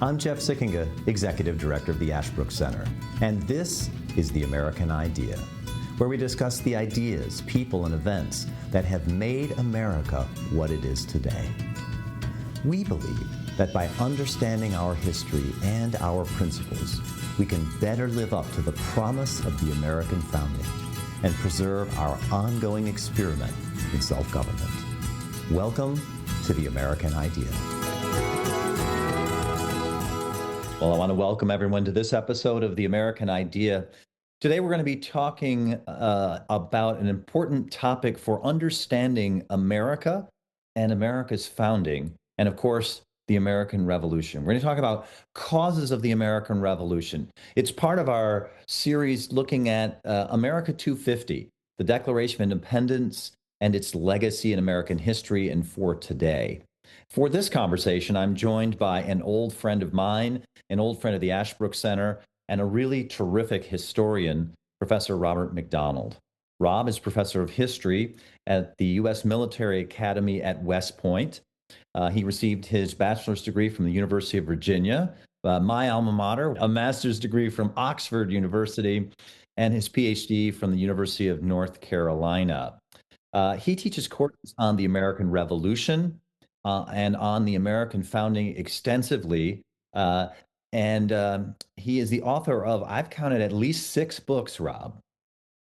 I'm Jeff Sickinga, Executive Director of the Ashbrook Center, and this is The American Idea, where we discuss the ideas, people, and events that have made America what it is today. We believe that by understanding our history and our principles, we can better live up to the promise of the American founding and preserve our ongoing experiment in self-government. Welcome to The American Idea. Well, I want to welcome everyone to this episode of The American Idea. Today, we're going to be talking about an important topic for understanding America and America's founding, and of course, the American Revolution. We're going to talk about causes of the American Revolution. It's part of our series looking at America 250, the Declaration of Independence and its legacy in American history and for today. For this conversation, I'm joined by an old friend of mine, an old friend of the Ashbrook Center, and a really terrific historian, Professor Robert McDonald. Rob is professor of history at the U.S. Military Academy at West Point. He received his bachelor's degree from the University of Virginia, my alma mater, a master's degree from Oxford University, and his PhD from the University of North Carolina. He teaches courses on the American Revolution, and on the American founding extensively. And he is the author of, I've counted at least 6 books, Rob.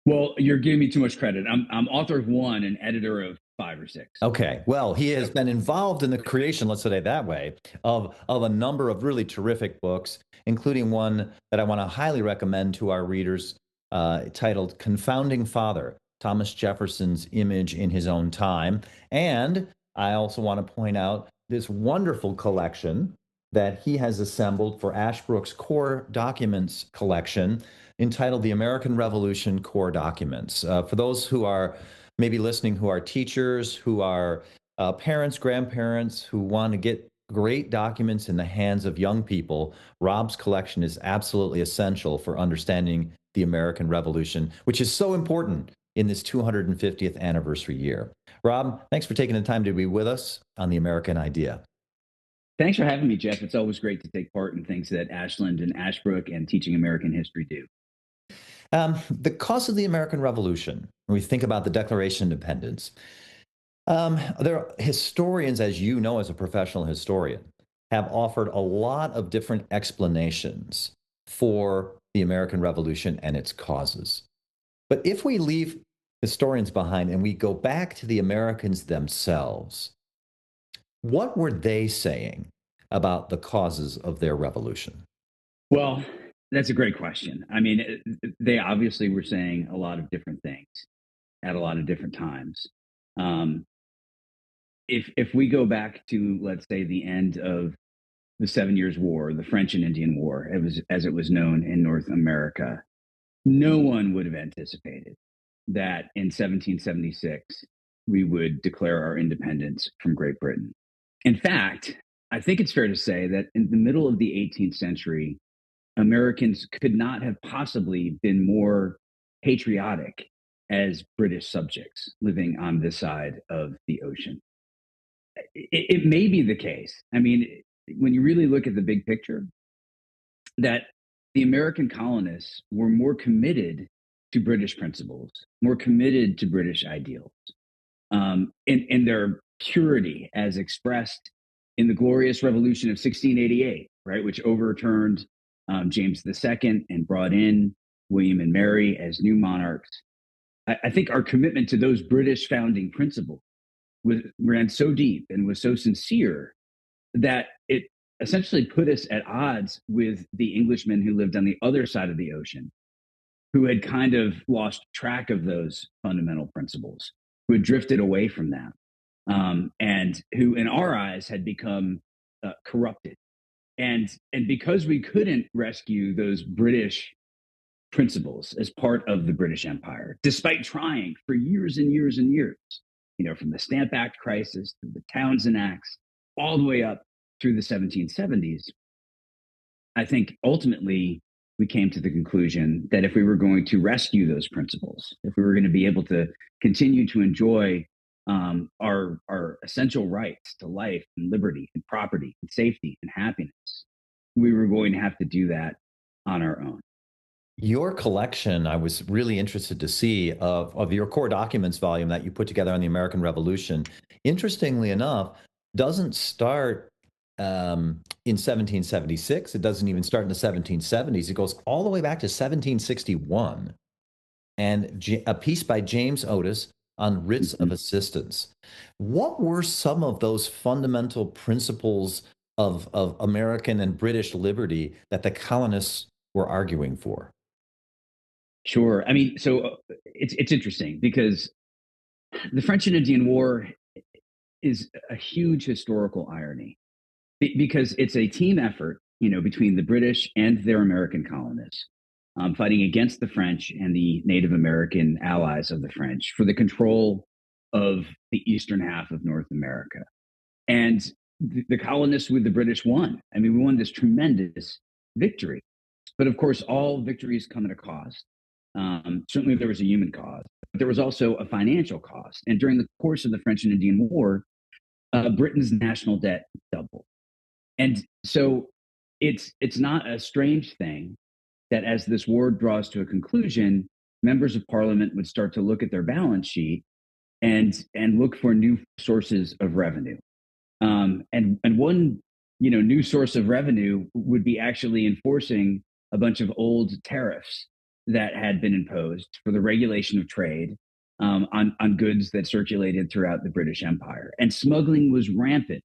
Well, you're giving me too much credit. I'm author of 1 and editor of 5 or 6. Okay. Well, he has been involved in the creation, let's say it that way, of a number of really terrific books, including one that I want to highly recommend to our readers, titled Confounding Father, Thomas Jefferson's Image in His Own Time. And I also want to point out this wonderful collection that he has assembled for Ashbrook's Core Documents collection entitled The American Revolution Core Documents. For those who are maybe listening who are teachers, who are parents, grandparents, who want to get great documents in the hands of young people, Rob's collection is absolutely essential for understanding the American Revolution, which is so important in this 250th anniversary year. Rob, thanks for taking the time to be with us on The American Idea. Thanks for having me, Jeff. It's always great to take part in things that Ashland and Ashbrook and teaching American history do. The cause of the American Revolution, when we think about the Declaration of Independence, there are historians, as you know, as a professional historian, have offered a lot of different explanations for the American Revolution and its causes. But if we leave historians behind and we go back to the Americans themselves, what were they saying about the causes of their revolution? Well, that's a great question. I mean, they obviously were saying a lot of different things at a lot of different times. If we go back to, let's say, the end of the 7 Years' War, the French and Indian War, as it was known in North America, no one would have anticipated that in 1776 we would declare our independence from Great Britain. In fact, I think it's fair to say that in the middle of the 18th century, Americans could not have possibly been more patriotic as British subjects living on this side of the ocean. It may be the case. I mean, when you really look at the big picture, that the American colonists were more committed to British principles, more committed to British ideals, in their purity as expressed in the Glorious Revolution of 1688, right, which overturned James II and brought in William and Mary as new monarchs. I think our commitment to those British founding principles ran so deep and was so sincere that it essentially put us at odds with the Englishmen who lived on the other side of the ocean, who had kind of lost track of those fundamental principles, who had drifted away from that, and who, in our eyes, had become corrupted. And because we couldn't rescue those British principles as part of the British Empire, despite trying for years and years and years, from the Stamp Act crisis to the Townshend Acts, all the way up through the 1770s, I think ultimately we came to the conclusion that if we were going to rescue those principles, if we were going to be able to continue to enjoy our essential rights to life and liberty and property and safety and happiness, we were going to have to do that on our own. Your collection, I was really interested to see of your core documents volume that you put together on the American Revolution. Interestingly enough, doesn't start in 1776. It doesn't even start in the 1770s. It goes all the way back to 1761, and a piece by James Otis on writs Mhm. of assistance. What were some of those fundamental principles of American and British liberty that the colonists were arguing for? Sure. I mean, so it's interesting because the French and Indian War is a huge historical irony because it's a team effort, between the British and their American colonists, fighting against the French and the Native American allies of the French for the control of the eastern half of North America. And the colonists with the British won. I mean, we won this tremendous victory. But of course, all victories come at a cost. Certainly, there was a human cost, but there was also a financial cost. And during the course of the French and Indian War, Britain's national debt doubled. And so it's not a strange thing that as this war draws to a conclusion, members of parliament would start to look at their balance sheet and look for new sources of revenue. And one new source of revenue would be actually enforcing a bunch of old tariffs that had been imposed for the regulation of trade, on goods that circulated throughout the British Empire. And smuggling was rampant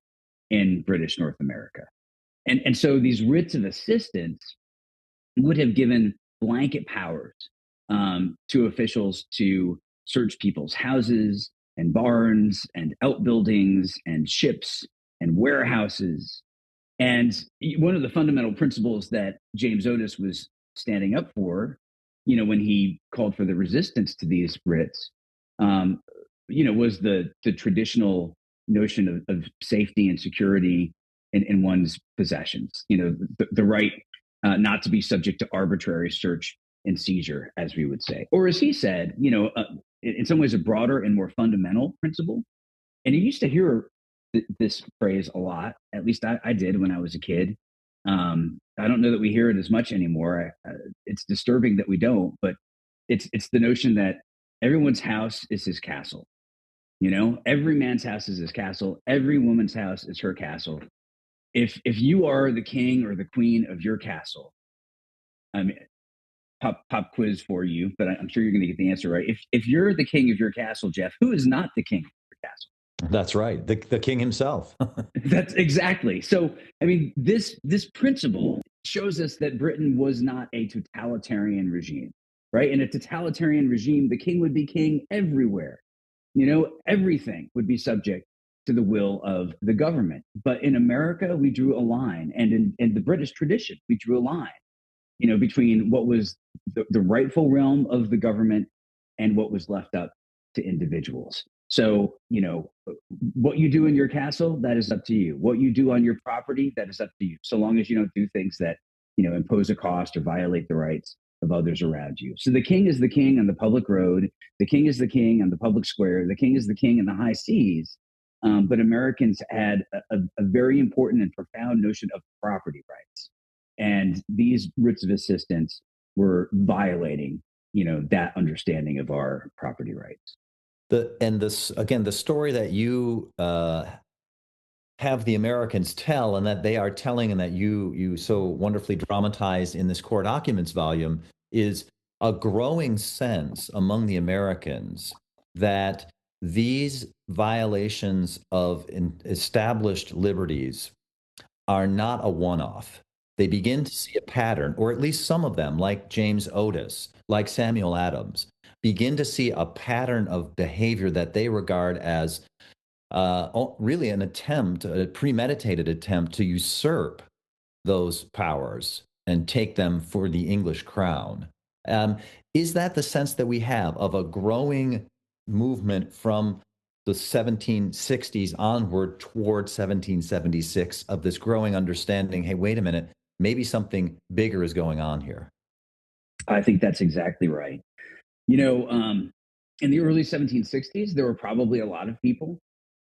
in British North America. And so these writs of assistance would have given blanket powers, to officials to search people's houses and barns and outbuildings and ships and warehouses. And one of the fundamental principles that James Otis was standing up for, when he called for the resistance to these writs, um, was the traditional notion of safety and security in one's possessions. The right, not to be subject to arbitrary search and seizure, as we would say, or as he said, in some ways a broader and more fundamental principle. And you used to hear this phrase a lot. At least I did when I was a kid. I don't know that we hear it as much anymore. It's disturbing that we don't, but it's the notion that everyone's house is his castle. Every man's house is his castle. Every woman's house is her castle. If you are the king or the queen of your castle, I mean, pop quiz for you, but I'm sure you're going to get the answer right. If you're the king of your castle, Jeff, who is not the king of your castle? That's right. The king himself. That's exactly. So, I mean, this principle shows us that Britain was not a totalitarian regime, right? In a totalitarian regime, the king would be king everywhere. Everything would be subject to the will of the government. But in America, we drew a line, and in the British tradition, we drew a line, between what was the rightful realm of the government and what was left up to individuals. So, what you do in your castle, that is up to you. What you do on your property, that is up to you, so long as you don't do things that, impose a cost or violate the rights of others around you. So the king is the king on the public road. The king is the king on the public square. The king is the king in the high seas. But Americans had a very important and profound notion of property rights. And these writs of assistance were violating, that understanding of our property rights. This again, the story that you have the Americans tell, and that they are telling, and that you so wonderfully dramatized in this core documents volume, is a growing sense among the Americans that these violations of established liberties are not a one-off. They begin to see a pattern, or at least some of them, like James Otis, like Samuel Adams, begin to see a pattern of behavior that they regard as really an attempt, a premeditated attempt to usurp those powers and take them for the English crown. Um, is that the sense that we have of a growing movement from the 1760s onward toward 1776, of this growing understanding, hey, wait a minute, maybe something bigger is going on here? I think that's exactly right. You know, um, in the early 1760s, there were probably a lot of people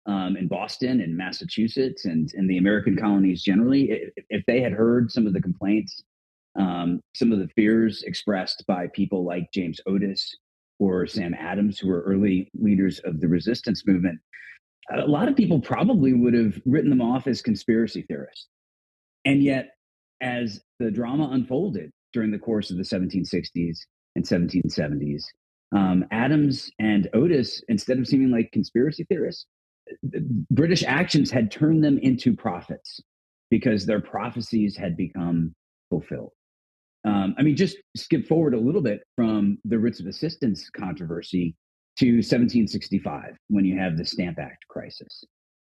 in Boston and Massachusetts and the American colonies generally, if they had heard some of the complaints, some of the fears expressed by people like James Otis or Sam Adams, who were early leaders of the resistance movement, a lot of people probably would have written them off as conspiracy theorists. And yet, as the drama unfolded during the course of the 1760s and 1770s, Adams and Otis, instead of seeming like conspiracy theorists, British actions had turned them into prophets because their prophecies had become fulfilled. I mean, just skip forward a little bit from the writs of assistance controversy to 1765 when you have the Stamp Act crisis.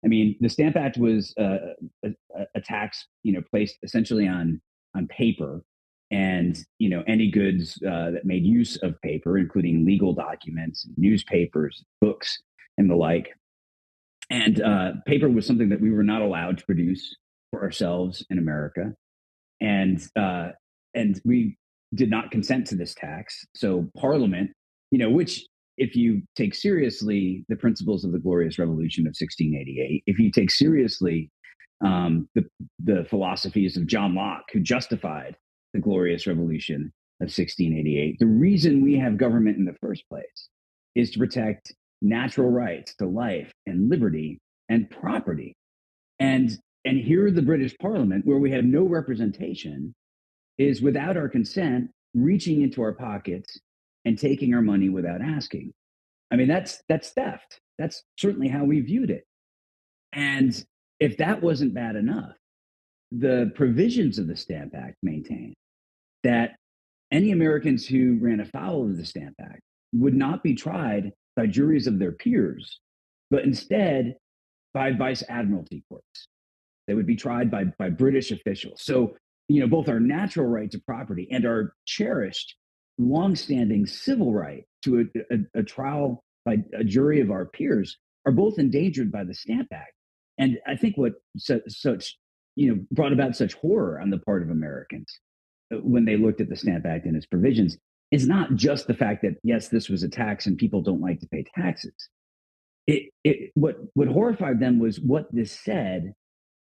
I mean, the Stamp Act was a tax, placed essentially on paper and any goods that made use of paper, including legal documents, newspapers, books, and the like. And paper was something that we were not allowed to produce for ourselves in America, and we did not consent to this tax. So Parliament, which if you take seriously the principles of the Glorious Revolution of 1688, if you take seriously the philosophies of John Locke, who justified the Glorious Revolution of 1688, the reason we have government in the first place is to protect natural rights to life and liberty and property. And here the British Parliament, where we have no representation, is without our consent reaching into our pockets and taking our money without asking. I mean, that's theft. That's certainly how we viewed it. And if that wasn't bad enough, the provisions of the Stamp Act maintain that any Americans who ran afoul of the Stamp Act would not be tried by juries of their peers, but instead by vice admiralty courts. They would be tried by British officials. So, both our natural right to property and our cherished, longstanding civil right to a trial by a jury of our peers are both endangered by the Stamp Act. And I think what such, brought about such horror on the part of Americans when they looked at the Stamp Act and its provisions is not just the fact that, yes, this was a tax and people don't like to pay taxes. What horrified them was what this said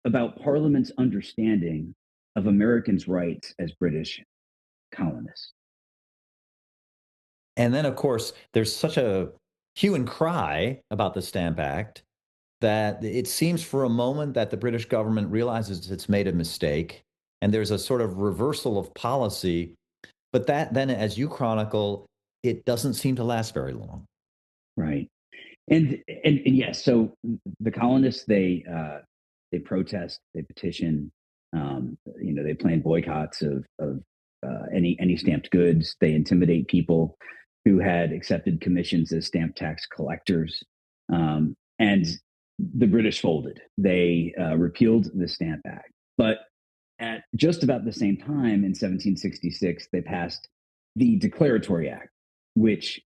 about Parliament's understanding of Americans' rights as British colonists. And then, of course, there's such a hue and cry about the Stamp Act that it seems for a moment that the British government realizes it's made a mistake, and there's a sort of reversal of policy. But that then, as you chronicle, it doesn't seem to last very long. Right. And yes, so the colonists they protest, they petition, they plan boycotts of any stamped goods. They intimidate people who had accepted commissions as stamp tax collectors, and the British folded. They repealed the Stamp Act, but at just about the same time in 1766, they passed the Declaratory Act, which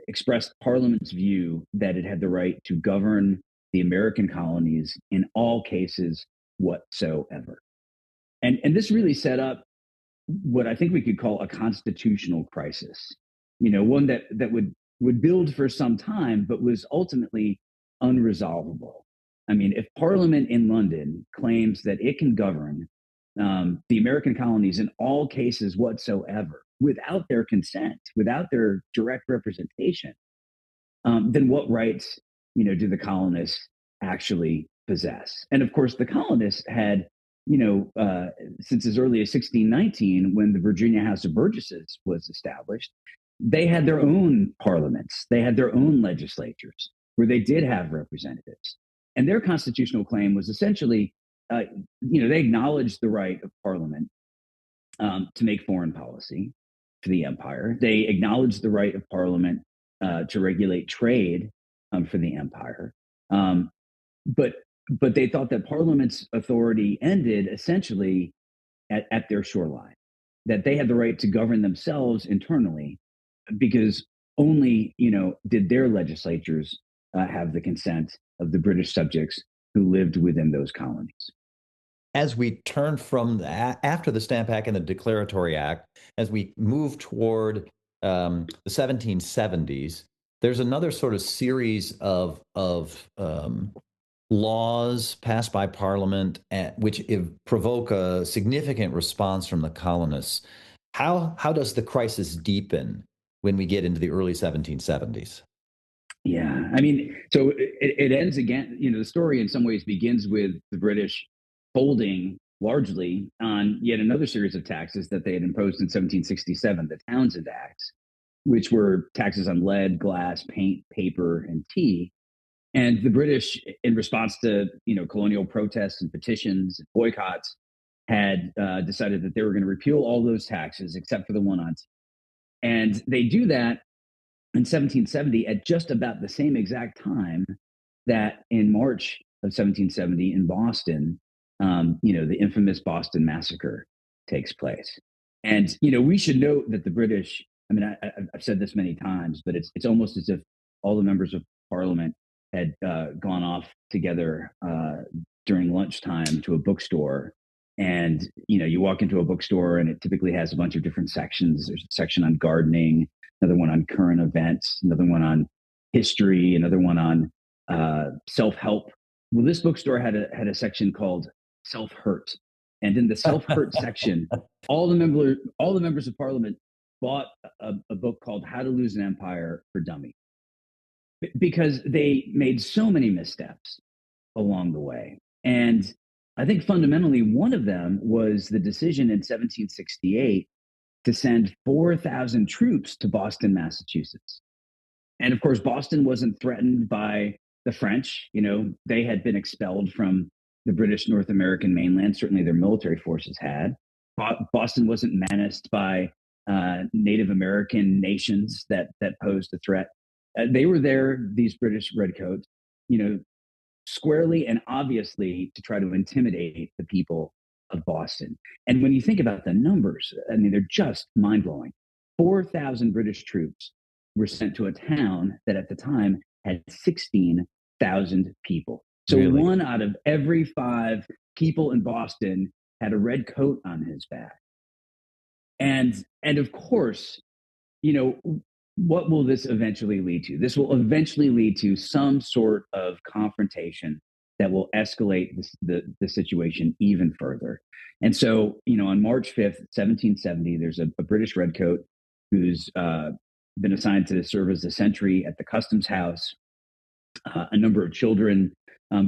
expressed Parliament's view that it had the right to govern the American colonies in all cases whatsoever. And this really set up what I think we could call a constitutional crisis, one that would build for some time, but was ultimately unresolvable. I mean, if Parliament in London claims that it can govern the American colonies in all cases whatsoever without their consent, without their direct representation, then what rights, do the colonists actually possess? And of course, the colonists had, since as early as 1619, when the Virginia House of Burgesses was established, they had their own parliaments, they had their own legislatures where they did have representatives. And their constitutional claim was essentially, they acknowledged the right of Parliament to make foreign policy for the empire. They acknowledged the right of Parliament to regulate trade for the empire. But they thought that Parliament's authority ended essentially at their shoreline, that they had the right to govern themselves internally because only did their legislatures have the consent of the British subjects who lived within those colonies. As we turn from after the Stamp Act and the Declaratory Act, as we move toward the 1770s, There's another sort of series of laws passed by Parliament, which provoke a significant response from the colonists. How does the crisis deepen when we get into the early 1770s? Yeah, I mean, so it ends again. The story in some ways begins with the British folding largely on yet another series of taxes that they had imposed in 1767, the Townshend Acts, which were taxes on lead, glass, paint, paper, and tea. And the British, in response to colonial protests and petitions and boycotts, had decided that they were going to repeal all those taxes except for the one on tea. And they do that in 1770 at just about the same exact time that in March of 1770 in Boston, the infamous Boston Massacre takes place. And we should note that the British. I mean, I've said this many times, but it's almost as if all the members of Parliament had gone off together during lunchtime to a bookstore. And you walk into a bookstore, and it typically has a bunch of different sections. There's a section on gardening, another one on current events, another one on history, another one on self-help. Well, this bookstore had a section called self-hurt, and in the self-hurt section, all the members of Parliament bought a book called How to Lose an Empire for Dummies because they made so many missteps along the way. And I think fundamentally one of them was the decision in 1768 to send 4,000 troops to Boston, Massachusetts. And of course, Boston wasn't threatened by the French. They had been expelled from the British North American mainland. Certainly their military forces had. Boston wasn't menaced by Native American nations that posed a threat. They were there, these British redcoats, squarely and obviously to try to intimidate the people of Boston. And when you think about the numbers, I mean, they're just mind blowing. 4,000 British troops were sent to a town that at the time had 16,000 people. So Really? one out of every five people in Boston had a red coat on his back. And of course, what will this eventually lead to? This will eventually lead to some sort of confrontation that will escalate the situation even further. And so, on March 5th, 1770, there's a British redcoat who's been assigned to serve as a sentry at the customs house. A number of children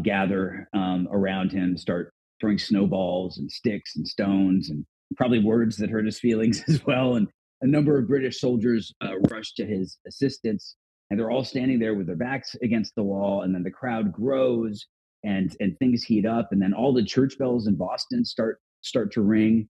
gather around him, start throwing snowballs and sticks and stones and probably words that hurt his feelings as well. And a number of British soldiers rush to his assistance, and they're all standing there with their backs against the wall. And then the crowd grows, and things heat up, and then all the church bells in Boston start to ring.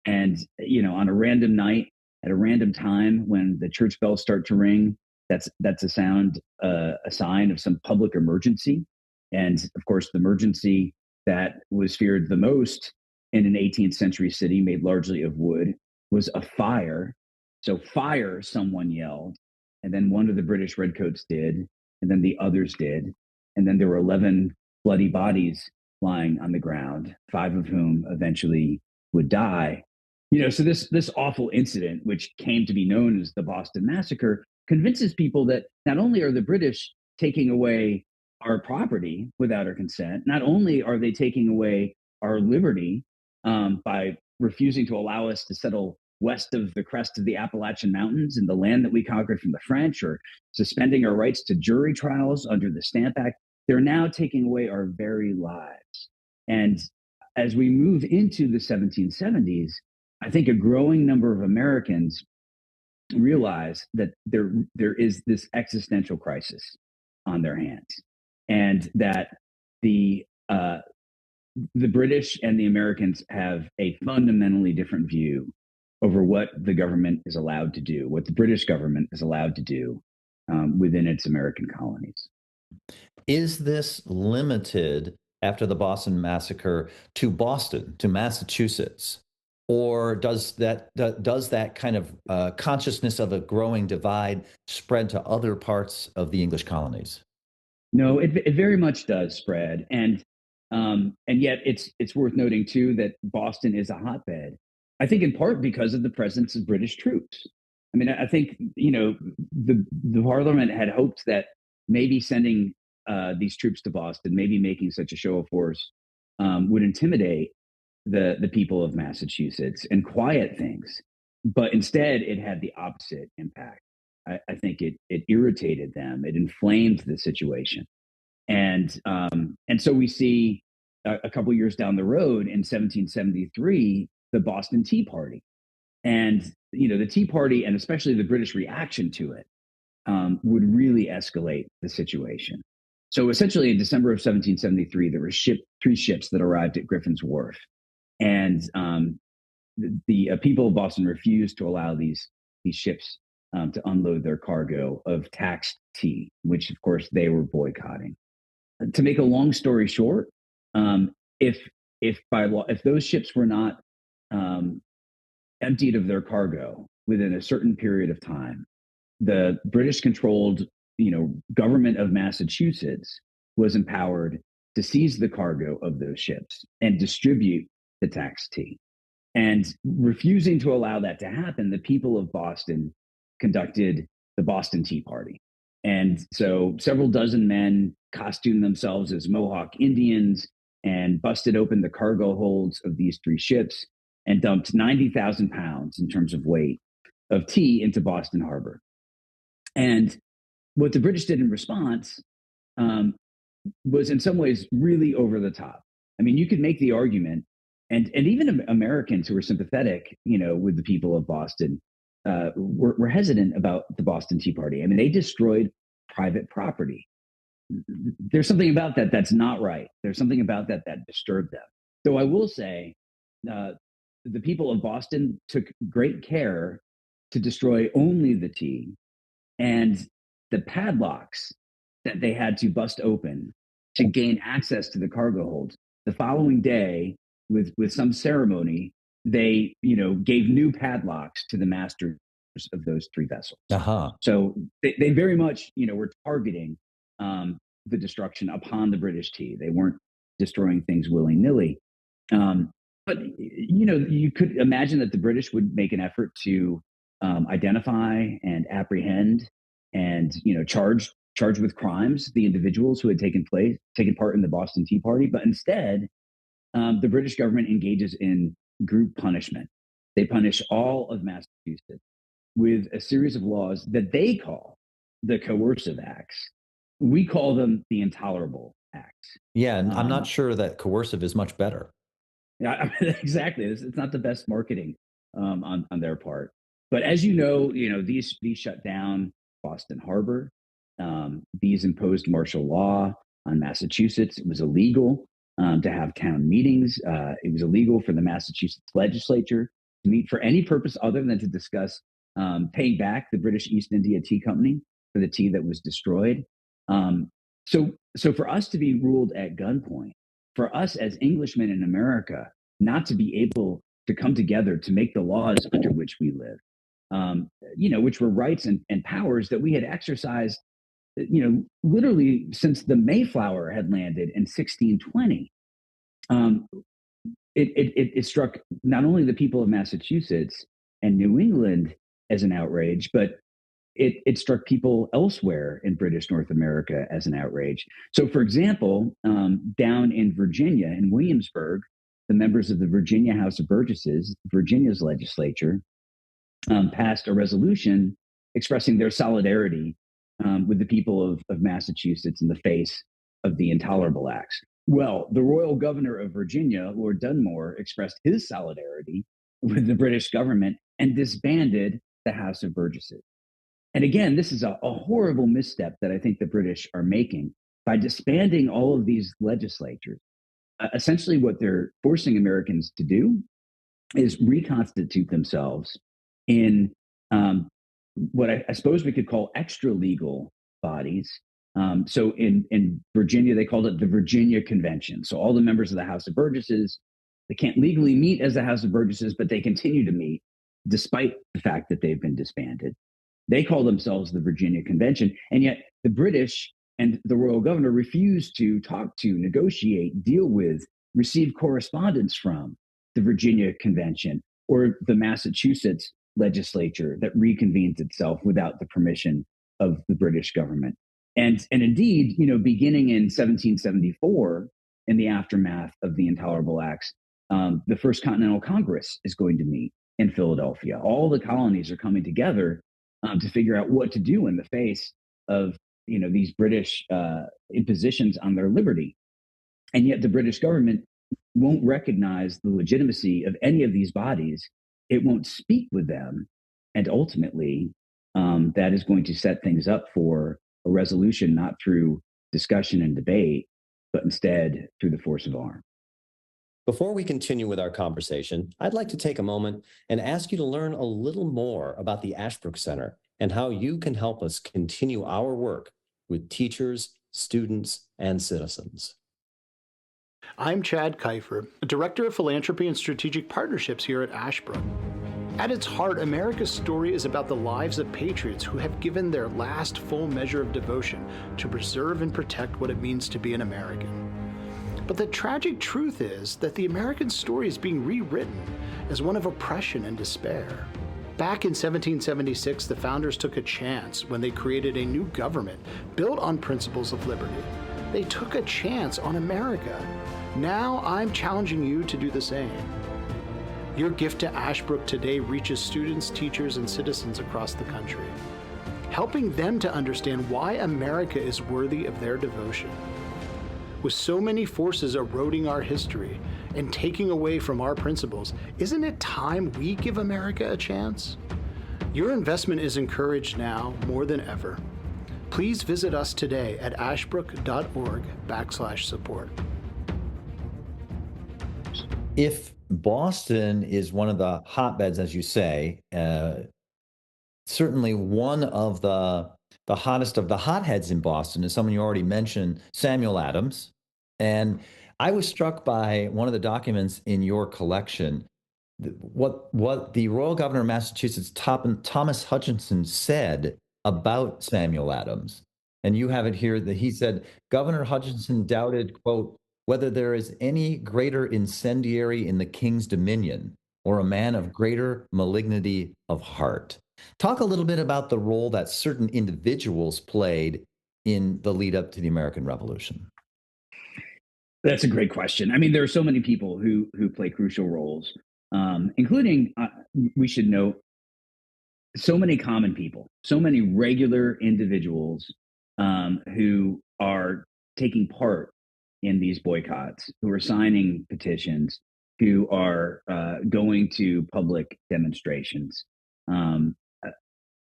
And on a random night, at a random time, when the church bells start to ring, that's a sign of some public emergency. And of course, the emergency that was feared the most in an 18th century city made largely of wood was a fire. So fire, someone yelled, and then one of the British redcoats did, and then the others did, and then there were 11 bloody bodies lying on the ground, 5 of whom eventually would die. So this awful incident, which came to be known as the Boston Massacre, convinces people that not only are the British taking away our property without our consent, not only are they taking away our liberty by refusing to allow us to settle west of the crest of the Appalachian Mountains in the land that we conquered from the French, or suspending our rights to jury trials under the Stamp Act, they're now taking away our very lives. And as we move into the 1770s, I think a growing number of Americans realize that there is this existential crisis on their hands, and that the British and the Americans have a fundamentally different view over what the government is allowed to do, what the British government is allowed to do within its American colonies. Is this limited after the Boston Massacre to Boston, to Massachusetts? Or does that kind of consciousness of a growing divide spread to other parts of the English colonies? No, it very much does spread, and yet it's worth noting too that Boston is a hotbed. I think in part because of the presence of British troops. I mean, I think, the Parliament had hoped that maybe sending these troops to Boston, maybe making such a show of force, would intimidate the people of Massachusetts and quiet things. But instead, it had the opposite impact. I think it irritated them. It inflamed the situation, and so we see a couple years down the road in 1773 the Boston Tea Party, and the Tea Party, and especially the British reaction to it, would really escalate the situation. So essentially, in December of 1773, there were three ships that arrived at Griffin's Wharf, and the people of Boston refused to allow these ships to unload their cargo of taxed tea, which of course they were boycotting. To make a long story short, if by law, if those ships were not emptied of their cargo within a certain period of time, the British controlled, government of Massachusetts was empowered to seize the cargo of those ships and distribute the taxed tea. And refusing to allow that to happen, the people of Boston conducted the Boston Tea Party. And so several dozen men costumed themselves as Mohawk Indians and busted open the cargo holds of these three ships and dumped 90,000 pounds in terms of weight of tea into Boston Harbor. And what the British did in response was in some ways really over the top. I mean, you could make the argument, and even Americans who were sympathetic, with the people of Boston, were hesitant about the Boston Tea Party. I mean, they destroyed private property. There's something about that that's not right. There's something about that disturbed them. So I will say, the people of Boston took great care to destroy only the tea, and the padlocks that they had to bust open to gain access to the cargo holds. The following day, with some ceremony, they gave new padlocks to the masters of those three vessels. Uh-huh. So they very much were targeting the destruction upon the British tea. They weren't destroying things willy-nilly. But you could imagine that the British would make an effort to identify and apprehend and charge with crimes the individuals who had taken part in the Boston Tea Party. But instead, the British government engages in group punishment. They punish all of Massachusetts with a series of laws that they call the coercive acts. We call them the Intolerable Acts. Yeah, and I'm not sure that coercive is much better. Yeah, I mean, exactly. It's not the best marketing on their part. But as these shut down Boston Harbor. These imposed martial law on Massachusetts. It was illegal to have town meetings. It was illegal for the Massachusetts legislature to meet for any purpose other than to discuss paying back the British East India Tea Company for the tea that was destroyed. So for us to be ruled at gunpoint, for us as Englishmen in America not to be able to come together to make the laws under which we live, which were rights and powers that we had exercised, literally since the Mayflower had landed in 1620. It struck not only the people of Massachusetts and New England as an outrage, but it struck people elsewhere in British North America as an outrage. So, for example, down in Virginia, in Williamsburg, the members of the Virginia House of Burgesses, Virginia's legislature, passed a resolution expressing their solidarity with the people of Massachusetts in the face of the Intolerable Acts. Well, the royal governor of Virginia, Lord Dunmore, expressed his solidarity with the British government and disbanded the House of Burgesses. And again, this is a horrible misstep that I think the British are making by disbanding all of these legislatures. Essentially, what they're forcing Americans to do is reconstitute themselves in what I suppose we could call extra legal bodies. So in Virginia, they called it the Virginia Convention. So all the members of the House of Burgesses, they can't legally meet as the House of Burgesses, but they continue to meet despite the fact that they've been disbanded. They call themselves the Virginia Convention. And yet the British and the royal governor refused to talk to, negotiate, deal with, receive correspondence from the Virginia Convention or the Massachusetts legislature that reconvenes itself without the permission of the British government. And indeed, beginning in 1774, in the aftermath of the Intolerable Acts, the First Continental Congress is going to meet in Philadelphia. All the colonies are coming together to figure out what to do in the face of these British impositions on their liberty. And yet the British government won't recognize the legitimacy of any of these bodies. It won't speak with them. And ultimately, that is going to set things up for a resolution, not through discussion and debate, but instead through the force of arms. Before we continue with our conversation, I'd like to take a moment and ask you to learn a little more about the Ashbrook Center and how you can help us continue our work with teachers, students, and citizens. I'm Chad Kiefer, Director of Philanthropy and Strategic Partnerships here at Ashbrook. At its heart, America's story is about the lives of patriots who have given their last full measure of devotion to preserve and protect what it means to be an American. But the tragic truth is that the American story is being rewritten as one of oppression and despair. Back in 1776, the founders took a chance when they created a new government built on principles of liberty. They took a chance on America. Now I'm challenging you to do the same. Your gift to Ashbrook today reaches students, teachers, and citizens across the country, helping them to understand why America is worthy of their devotion. With so many forces eroding our history and taking away from our principles, isn't it time we give America a chance? Your investment is encouraged now more than ever. Please visit us today at ashbrook.org/support. If Boston is one of the hotbeds, as you say, certainly one of the hottest of the hotheads in Boston is someone you already mentioned, Samuel Adams. And I was struck by one of the documents in your collection, what the Royal Governor of Massachusetts, Thomas Hutchinson, said about Samuel Adams. And you have it here that he said, Governor Hutchinson doubted, quote, whether there is any greater incendiary in the king's dominion or a man of greater malignity of heart. Talk a little bit about the role that certain individuals played in the lead up to the American Revolution. That's a great question. I mean, there are so many people who play crucial roles, including, we should note, so many common people, so many regular individuals who are taking part in these boycotts, who are signing petitions, who are going to public demonstrations.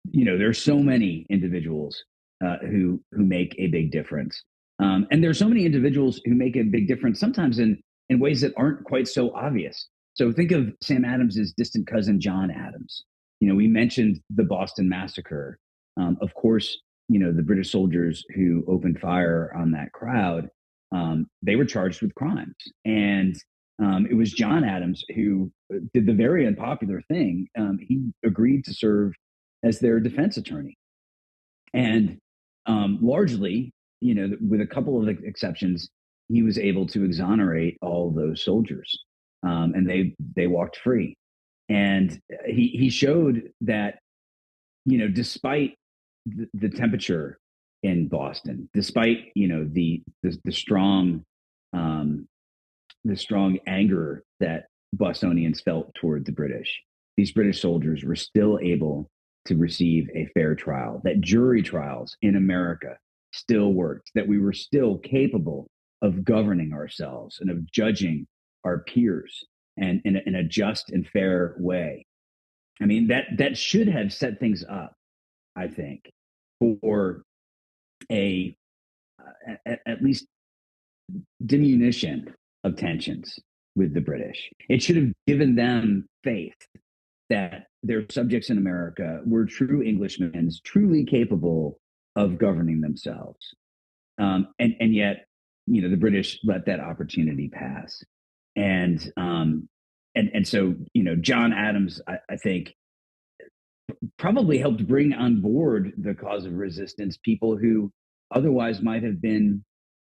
There's so many individuals who make a big difference. And there's so many individuals who make a big difference, sometimes in ways that aren't quite so obvious. So think of Sam Adams's distant cousin, John Adams. We mentioned the Boston Massacre. Of course, the British soldiers who opened fire on that crowd, they were charged with crimes. And it was John Adams who did the very unpopular thing. He agreed to serve as their defense attorney. And largely, with a couple of exceptions, he was able to exonerate all those soldiers, and they walked free. And he showed that, despite the temperature in Boston, despite the strong anger that Bostonians felt toward the British, these British soldiers were still able to receive a fair trial. That jury trials in America still worked, that we were still capable of governing ourselves and of judging our peers and in a just and fair way. I mean, that should have set things up, I think, for at least diminution of tensions with the British. It should have given them faith that their subjects in America were true Englishmen, truly capable of governing themselves. And yet, the British let that opportunity pass. And so, John Adams, I think, probably helped bring on board the cause of resistance people who otherwise might have been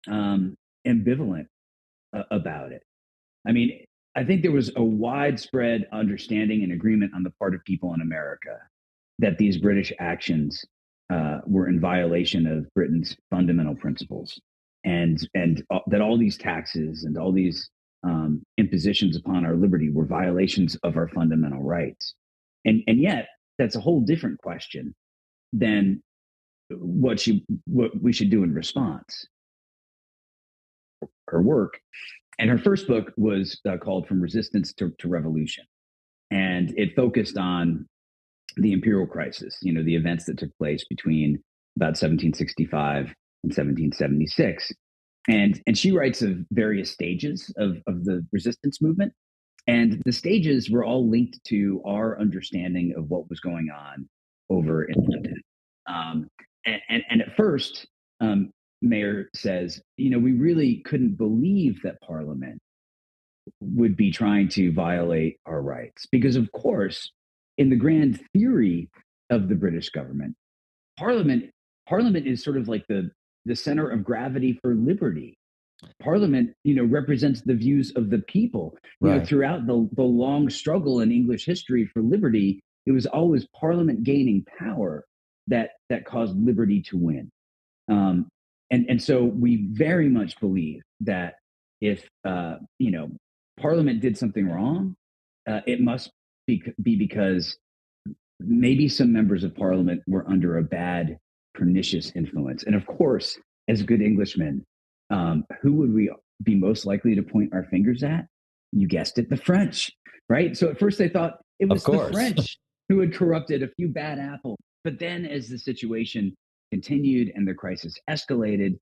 ambivalent about it. I mean, I think there was a widespread understanding and agreement on the part of people in America that these British actions were in violation of Britain's fundamental principles, and that all these taxes and all these impositions upon our liberty were violations of our fundamental rights. And yet, that's a whole different question than what we should do in response. Her work, and her first book was called From Resistance to Revolution, and it focused on the imperial crisis, the events that took place between about 1765 and 1776. And she writes of various stages of the resistance movement. And the stages were all linked to our understanding of what was going on over in London. And at first, Mayer says, we really couldn't believe that Parliament would be trying to violate our rights. Because, of course, in the grand theory of the British government, Parliament is sort of like the center of gravity for liberty. Parliament, represents the views of the people. Right. Throughout the long struggle in English history for liberty, it was always Parliament gaining power that caused liberty to win. And so we very much believe that if Parliament did something wrong, it must be because maybe some members of Parliament were under a bad, pernicious influence. And of course, as good Englishmen, who would we be most likely to point our fingers at? You guessed it, the French, right? So at first they thought it was the French who had corrupted a few bad apples. But then as the situation continued and the crisis escalated,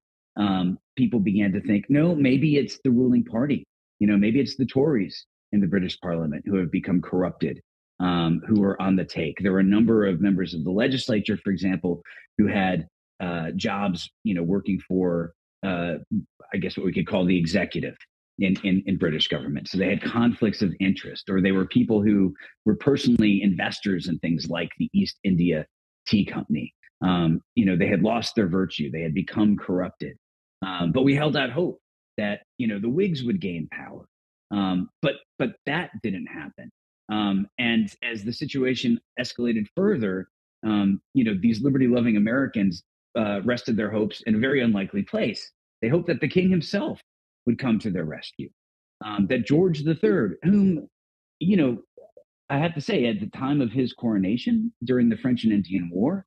people began to think, no, maybe it's the ruling party. Maybe it's the Tories in the British Parliament who have become corrupted, who are on the take. There were a number of members of the legislature, for example, who had jobs, working for, I guess what we could call the executive in British government. So they had conflicts of interest, or they were people who were personally investors in things like the East India Tea Company. They had lost their virtue. They had become corrupted. But we held out hope that, the Whigs would gain power. But that didn't happen. And as the situation escalated further, these liberty-loving Americans rested their hopes in a very unlikely place. They hoped that the king himself would come to their rescue, that George III, whom, I have to say, at the time of his coronation during the French and Indian War,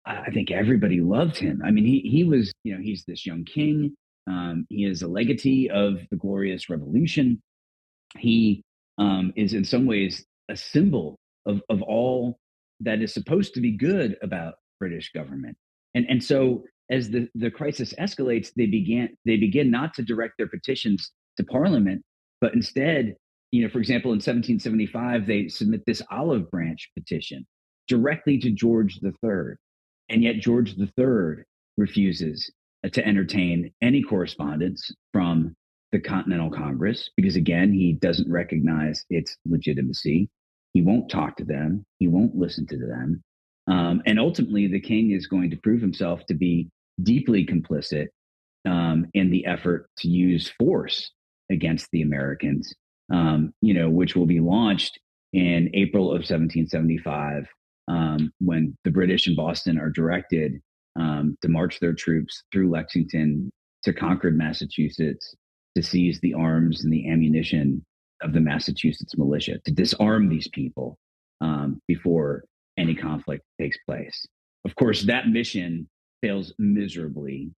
I think everybody loved him. I mean, he was, he's this young king. He is a legatee of the glorious revolution. He is in some ways a symbol of all that is supposed to be good about British government. And so as the crisis escalates, they begin not to direct their petitions to Parliament, but instead, for example, in 1775, they submit this olive branch petition directly to George III. And yet George III refuses to entertain any correspondence from the Continental Congress because, again, he doesn't recognize its legitimacy. He won't talk to them. He won't listen to them. And ultimately, the king is going to prove himself to be deeply complicit in the effort to use force against the Americans, which will be launched in April of 1775, when the British in Boston are directed to march their troops through Lexington to Concord, Massachusetts, to seize the arms and the ammunition of the Massachusetts militia, to disarm these people before any conflict takes place. Of course, that mission fails miserably.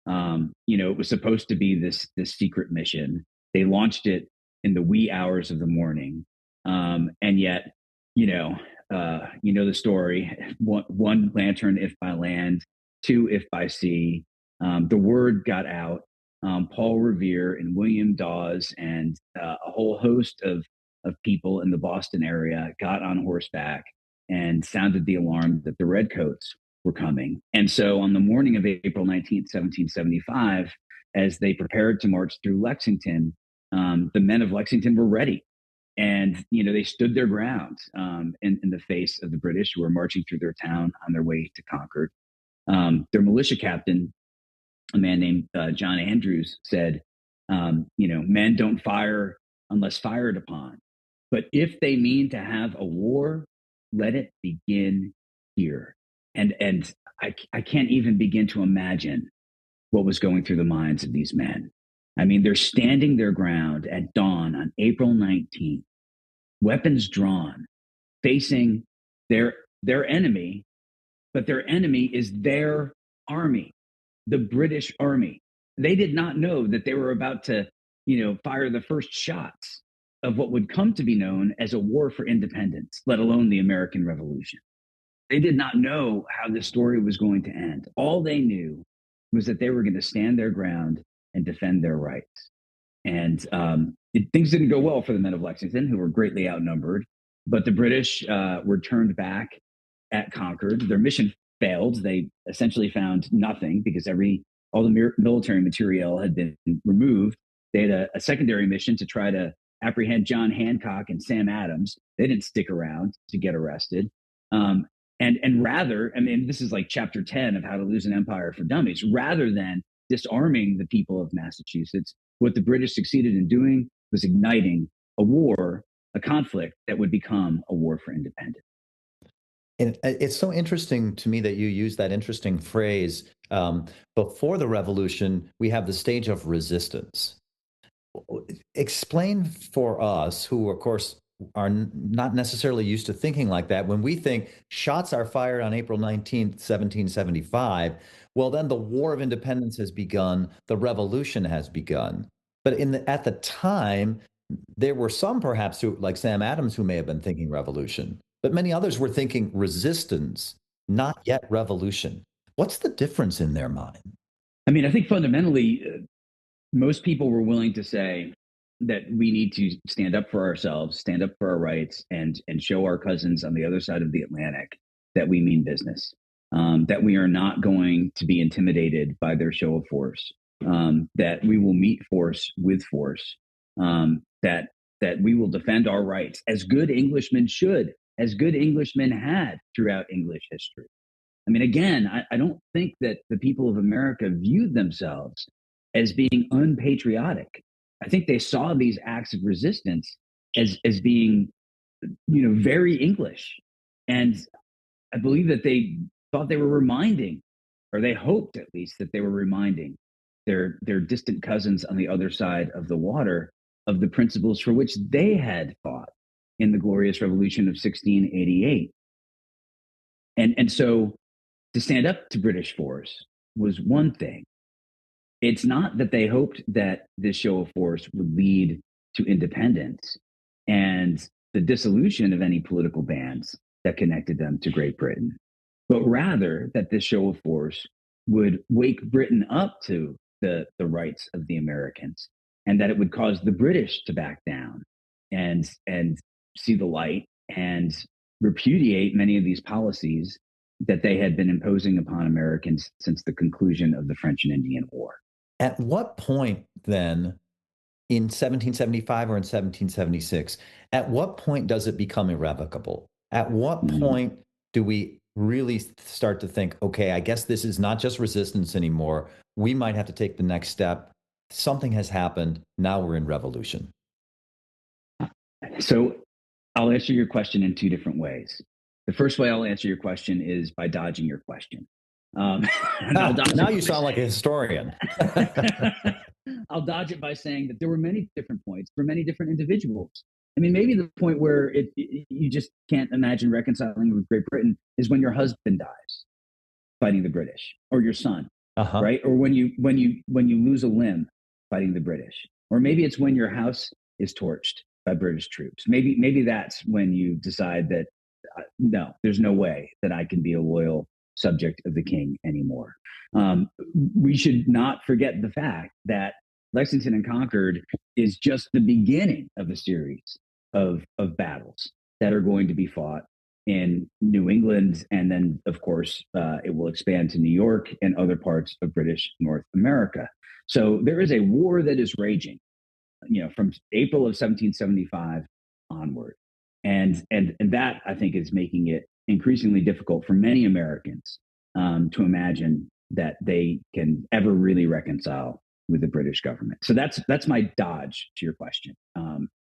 It was supposed to be this secret mission. They launched it in the wee hours of the morning, and yet, the story. One lantern, if by land; two, if by sea. The word got out. Paul Revere and William Dawes and a whole host of people in the Boston area got on horseback and sounded the alarm that the Redcoats were coming. And so on the morning of April 19th, 1775, as they prepared to march through Lexington, the men of Lexington were ready. And, they stood their ground in the face of the British who were marching through their town on their way to Concord. Their militia captain, a man named John Andrews, said, men, don't fire unless fired upon. But if they mean to have a war, let it begin here. And I can't even begin to imagine what was going through the minds of these men. I mean, they're standing their ground at dawn on April 19th, weapons drawn, facing their enemy, but their enemy is their army, the British army. They did not know that they were about to, fire the first shots of what would come to be known as a war for independence, let alone the American Revolution. They did not know how this story was going to end. All they knew was that they were going to stand their ground and defend their rights. And things didn't go well for the men of Lexington, who were greatly outnumbered. But the British were turned back at Concord. Their mission failed. They essentially found nothing because all the military material had been removed. They had a secondary mission to try to apprehend John Hancock and Sam Adams. They didn't stick around to get arrested. And rather, I mean, this is like chapter 10 of How to Lose an Empire for Dummies. Rather than disarming the people of Massachusetts, what the British succeeded in doing was igniting a war, a conflict that would become a war for independence. And it's so interesting to me that you use that interesting phrase. Before the revolution, we have the stage of resistance. Explain for us, who, of course, are not necessarily used to thinking like that. When we think shots are fired on April 19th, 1775, well, then the War of Independence has begun, the revolution has begun. But at the time, there were some perhaps who, like Sam Adams, who may have been thinking revolution, but many others were thinking resistance, not yet revolution. What's the difference in their mind? I mean, I think fundamentally, most people were willing to say that we need to stand up for ourselves, stand up for our rights, and show our cousins on the other side of the Atlantic that we mean business, that we are not going to be intimidated by their show of force, that we will meet force with force, that we will defend our rights as good Englishmen should, as good Englishmen had throughout English history. I mean, again, I don't think that the people of America viewed themselves as being unpatriotic. I think they saw these acts of resistance as being, very English. And I believe that they thought they were reminding, or they hoped at least that they were reminding their distant cousins on the other side of the water of the principles for which they had fought in the glorious revolution of 1688. And so to stand up to British force was one thing. It's not that they hoped that this show of force would lead to independence and the dissolution of any political bands that connected them to Great Britain, but rather that this show of force would wake Britain up to the rights of the Americans, and that it would cause the British to back down and see the light and repudiate many of these policies that they had been imposing upon Americans since the conclusion of the French and Indian War. At what point then, in 1775 or in 1776, at what point does it become irrevocable? At what point do we really start to think, okay, I guess this is not just resistance anymore. We might have to take the next step. Something has happened. Now we're in revolution. So I'll answer your question in two different ways. The first way I'll answer your question is by dodging your question. Now you sound like a historian. I'll dodge it by saying that there were many different points for many different individuals. I mean, maybe the point where you just can't imagine reconciling with Great Britain is when your husband dies fighting the British, or your son, right? Or when you lose a limb fighting the British, or maybe it's when your house is torched by British troops. Maybe that's when you decide that no, there's no way that I can be a loyal subject of the king anymore. We should not forget the fact that Lexington and Concord is just the beginning of a series of battles that are going to be fought in New England. And then, of course, it will expand to New York and other parts of British North America. So there is a war that is raging, from April of 1775 onward. And that, I think, is making it increasingly difficult for many Americans to imagine that they can ever really reconcile with the British government. So that's my dodge to your question.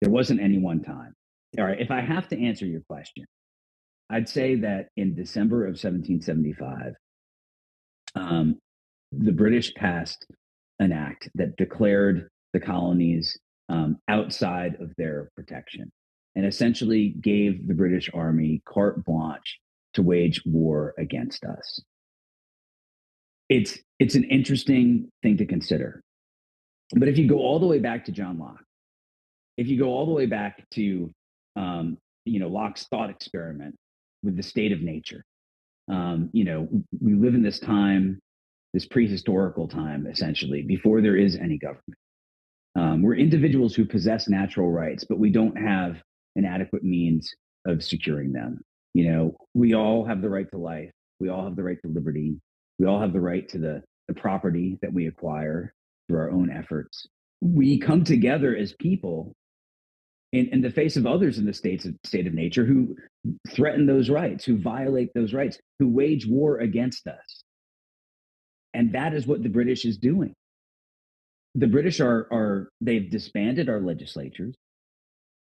There wasn't any one time. All right, if I have to answer your question, I'd say that in December of 1775, the British passed an act that declared the colonies outside of their protection and essentially gave the British Army carte blanche to wage war against us. It's an interesting thing to consider. But if you go all the way back to John Locke, if you go all the way back to Locke's thought experiment with the state of nature, we live in this time, this prehistorical time, essentially, before there is any government. We're individuals who possess natural rights, but we don't have an adequate means of securing them. We all have the right to life. We all have the right to liberty. We all have the right to the property that we acquire through our own efforts. We come together as people in the face of others in the state of nature who threaten those rights, who violate those rights, who wage war against us. And that is what the British is doing. The British they've disbanded our legislatures.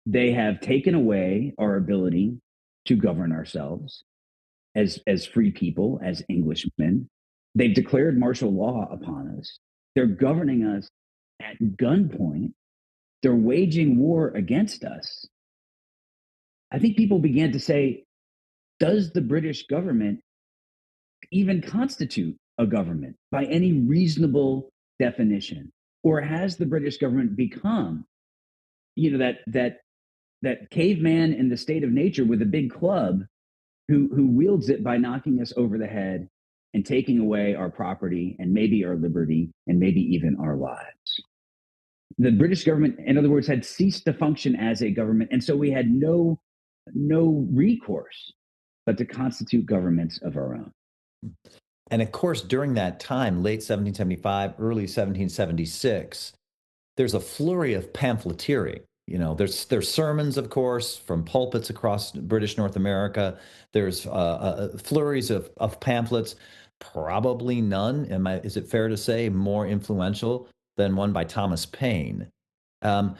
They have taken away our ability to govern ourselves as free people, as Englishmen. They've declared martial law upon us. They're governing us at gunpoint. They're waging war against us. I think people began to say, does the British government even constitute a government by any reasonable definition? Or has the British government become, that caveman in the state of nature with a big club who wields it by knocking us over the head and taking away our property and maybe our liberty and maybe even our lives? The British government, in other words, had ceased to function as a government. And so we had no recourse but to constitute governments of our own. And of course, during that time, late 1775, early 1776, there's a flurry of pamphleteering. There's sermons, of course, from pulpits across British North America. There's flurries of pamphlets, probably none, is it fair to say, more influential than one by Thomas Paine. The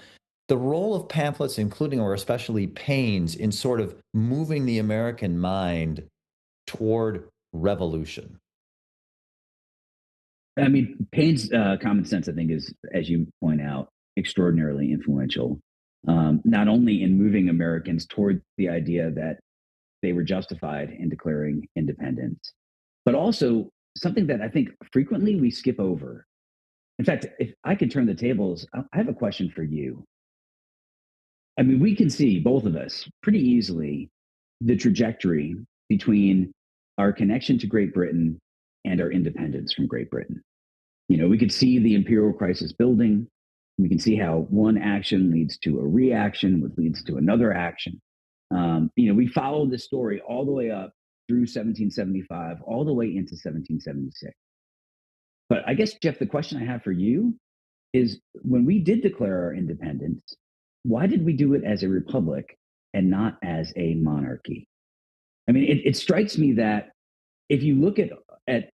role of pamphlets, including or especially Paine's, in sort of moving the American mind toward revolution. I mean, Paine's common sense, I think, is, as you point out, extraordinarily influential, not only in moving Americans toward the idea that they were justified in declaring independence, but also something that I think frequently we skip over. In fact, if I could turn the tables, I have a question for you. I mean, we can see, both of us, pretty easily the trajectory between our connection to Great Britain and our independence from Great Britain. We could see the imperial crisis building. We can see how one action leads to a reaction, which leads to another action. We followed this story all the way up through 1775, all the way into 1776. But I guess, Jeff, the question I have for you is, when we did declare our independence, why did we do it as a republic and not as a monarchy? I mean, it strikes me that if you look at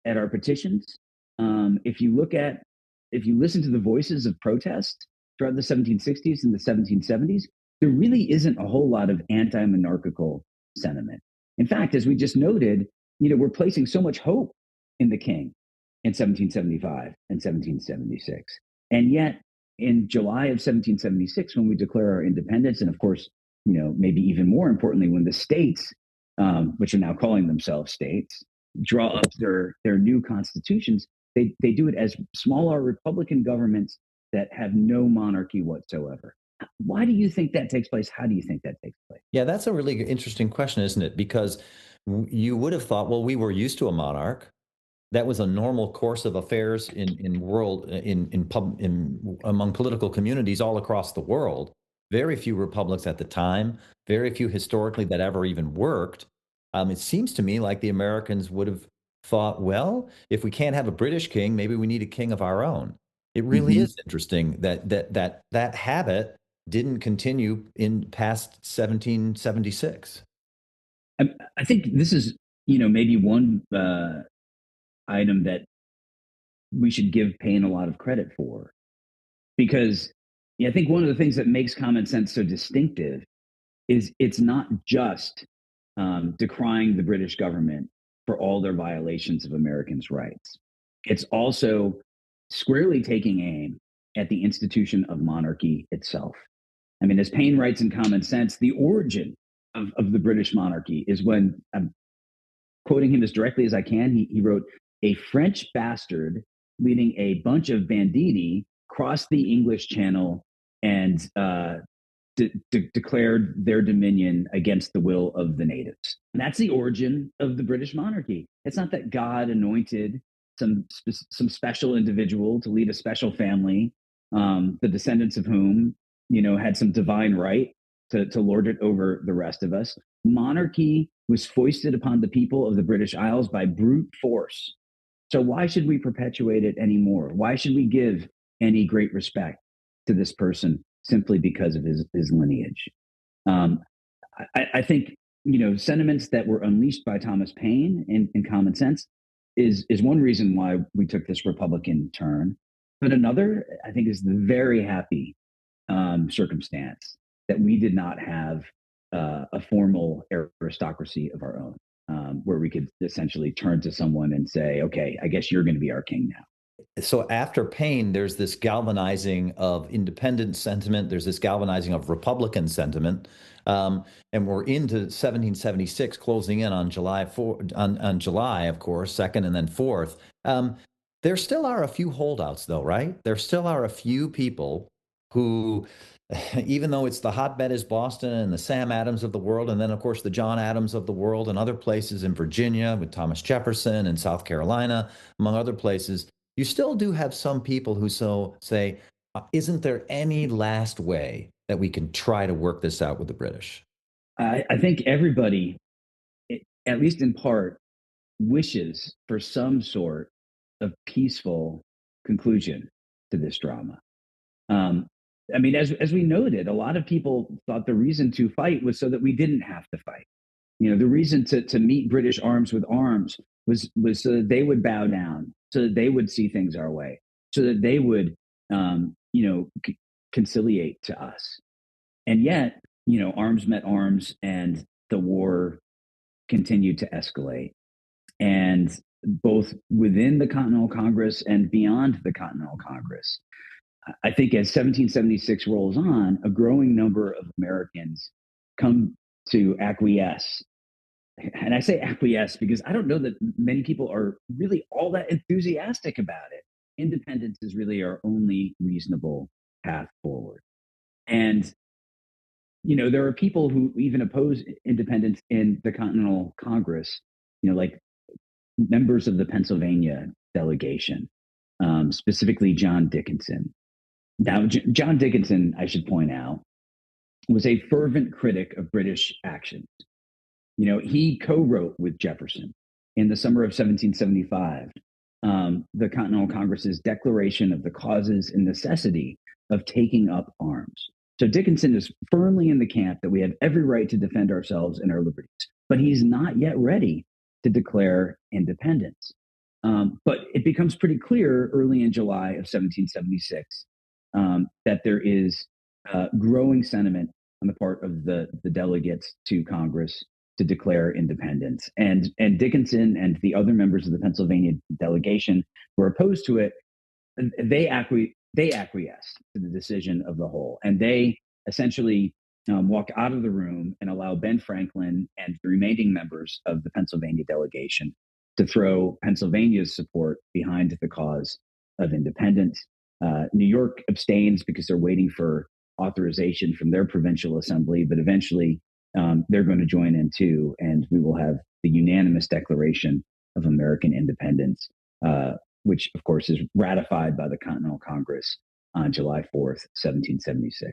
our petitions, if you listen to the voices of protest throughout the 1760s and the 1770s, there really isn't a whole lot of anti-monarchical sentiment. In fact, as we just noted, we're placing so much hope in the king in 1775 and 1776. And yet, in July of 1776, when we declare our independence, and of course, maybe even more importantly, when the states, which are now calling themselves states, draw up their new constitutions, they do it as smaller Republican governments that have no monarchy whatsoever. Why do you think that takes place? How do you think that takes place? Yeah, that's a really interesting question, isn't it? Because you would have thought, well, we were used to a monarch. That was a normal course of affairs among political communities all across the world. Very few republics at the time, very few historically that ever even worked. It seems to me like the Americans would have thought, well, if we can't have a British king, maybe we need a king of our own. It really is interesting that habit didn't continue in past 1776. I think this is, maybe one item that we should give Paine a lot of credit for, because Yeah, I think one of the things that makes common sense so distinctive is it's not just decrying the British government for all their violations of Americans' rights. It's also squarely taking aim at the institution of monarchy itself. I mean, as Paine writes in Common Sense, the origin of the British monarchy is when, I'm quoting him as directly as I can, he wrote, a French bastard leading a bunch of banditti crossed the English Channel and declared their dominion against the will of the natives. And that's the origin of the British monarchy. It's not that God anointed some special individual to lead a special family, the descendants of whom had some divine right to lord it over the rest of us. Monarchy was foisted upon the people of the British Isles by brute force. So why should we perpetuate it anymore? Why should we give any great respect to this person simply because of his lineage? Um, I think sentiments that were unleashed by Thomas Paine in Common Sense is one reason why we took this Republican turn. But another, I think, is the very happy circumstance that we did not have a formal aristocracy of our own, where we could essentially turn to someone and say, okay, I guess you're going to be our king now. So after Paine, there's this galvanizing of independent sentiment. There's this galvanizing of Republican sentiment, and we're into 1776, closing in on on July, of course, 2nd and then 4th. There still are a few holdouts, though, right? There still are a few people who, even though it's the hotbed is Boston and the Sam Adams of the world, and then of course the John Adams of the world, and other places in Virginia with Thomas Jefferson and South Carolina, among other places, you still do have some people who say, isn't there any last way that we can try to work this out with the British? I think everybody, at least in part, wishes for some sort of peaceful conclusion to this drama. Um, I mean, as we noted, a lot of people thought the reason to fight was so that we didn't have to fight. The reason to meet British arms with arms was so that they would bow down, so that they would see things our way, so that they would, conciliate to us. And yet, arms met arms, and the war continued to escalate. And both within the Continental Congress and beyond the Continental Congress, I think as 1776 rolls on, a growing number of Americans come to acquiesce. And I say acquiesce because I don't know that many people are really all that enthusiastic about it. Independence is really our only reasonable path forward. And, there are people who even oppose independence in the Continental Congress, like members of the Pennsylvania delegation, specifically John Dickinson. Now, John Dickinson, I should point out, was a fervent critic of British actions. He co-wrote with Jefferson in the summer of 1775 the Continental Congress's declaration of the causes and necessity of taking up arms. So Dickinson is firmly in the camp that we have every right to defend ourselves and our liberties, but he's not yet ready to declare independence. But it becomes pretty clear early in July of 1776 that there is growing sentiment on the part of the delegates to Congress to declare independence. And Dickinson and the other members of the Pennsylvania delegation were opposed to it. They acquiesced to the decision of the whole, and they essentially walk out of the room and allow Ben Franklin and the remaining members of the Pennsylvania delegation to throw Pennsylvania's support behind the cause of independence. New York abstains because they're waiting for authorization from their provincial assembly, but eventually they're going to join in too, and we will have the unanimous Declaration of American Independence, which of course is ratified by the Continental Congress on July 4th, 1776.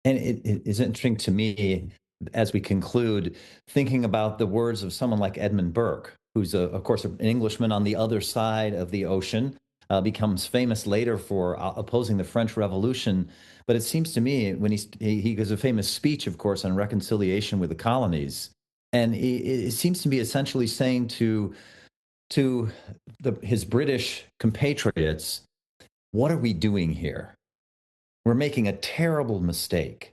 And it is interesting to me as we conclude, thinking about the words of someone like Edmund Burke, who's, of course, an Englishman on the other side of the ocean, becomes famous later for opposing the French Revolution. But it seems to me when he gives a famous speech, of course, on reconciliation with the colonies, and it seems to be essentially saying to his British compatriots, "What are we doing here? we're making a terrible mistake.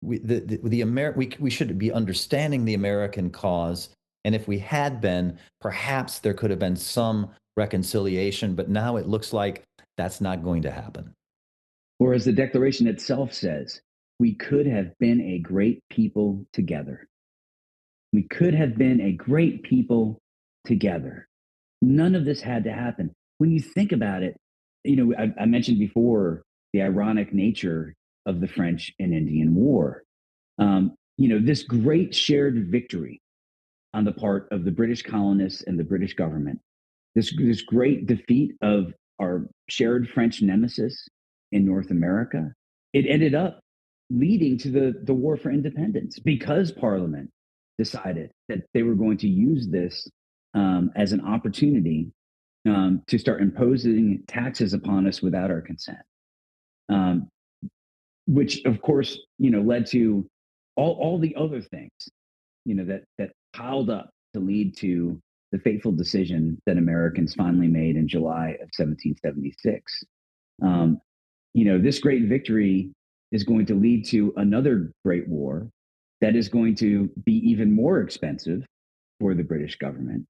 We should be understanding the American cause. And if we had been, perhaps there could have been some reconciliation, but now it looks like that's not going to happen. Or as the Declaration itself says, we could have been a great people together. We could have been a great people together. None of this had to happen. When you think about it, I mentioned before the ironic nature of the French and Indian War. This great shared victory on the part of the British colonists and the British government, this great defeat of our shared French nemesis in North America, it ended up leading to the War for Independence because Parliament decided that they were going to use this as an opportunity to start imposing taxes upon us without our consent, which of course led to all the other things that piled up to lead to the fateful decision that Americans finally made in July of 1776. This great victory is going to lead to another great war that is going to be even more expensive for the British government.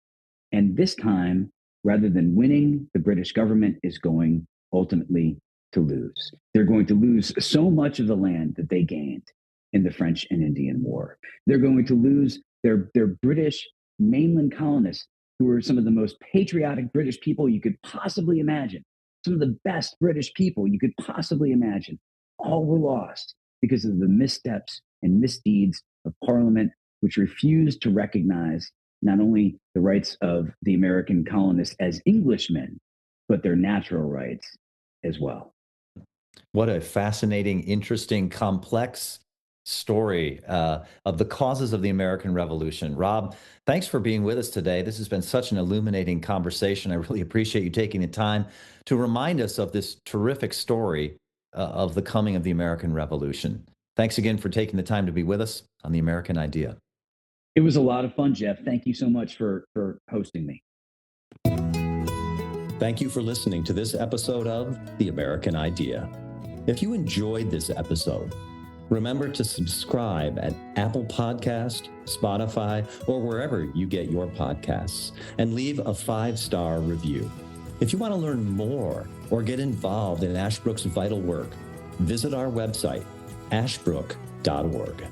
And this time, rather than winning, the British government is going ultimately to lose. They're going to lose so much of the land that they gained in the French and Indian War. They're going to lose their British mainland colonists, who were some of the most patriotic British people you could possibly imagine. Some of the best British people you could possibly imagine. All were lost because of the missteps and misdeeds of Parliament, which refused to recognize not only the rights of the American colonists as Englishmen, but their natural rights as well. What a fascinating, interesting, complex story of the causes of the American Revolution. Rob, thanks for being with us today. This has been such an illuminating conversation. I really appreciate you taking the time to remind us of this terrific story of the coming of the American Revolution. Thanks again for taking the time to be with us on The American Idea. It was a lot of fun, Jeff. Thank you so much for hosting me. Thank you for listening to this episode of The American Idea. If you enjoyed this episode, remember to subscribe at Apple Podcast, Spotify, or wherever you get your podcasts, and leave a 5-star review. If you want to learn more or get involved in Ashbrook's vital work, visit our website, ashbrook.org.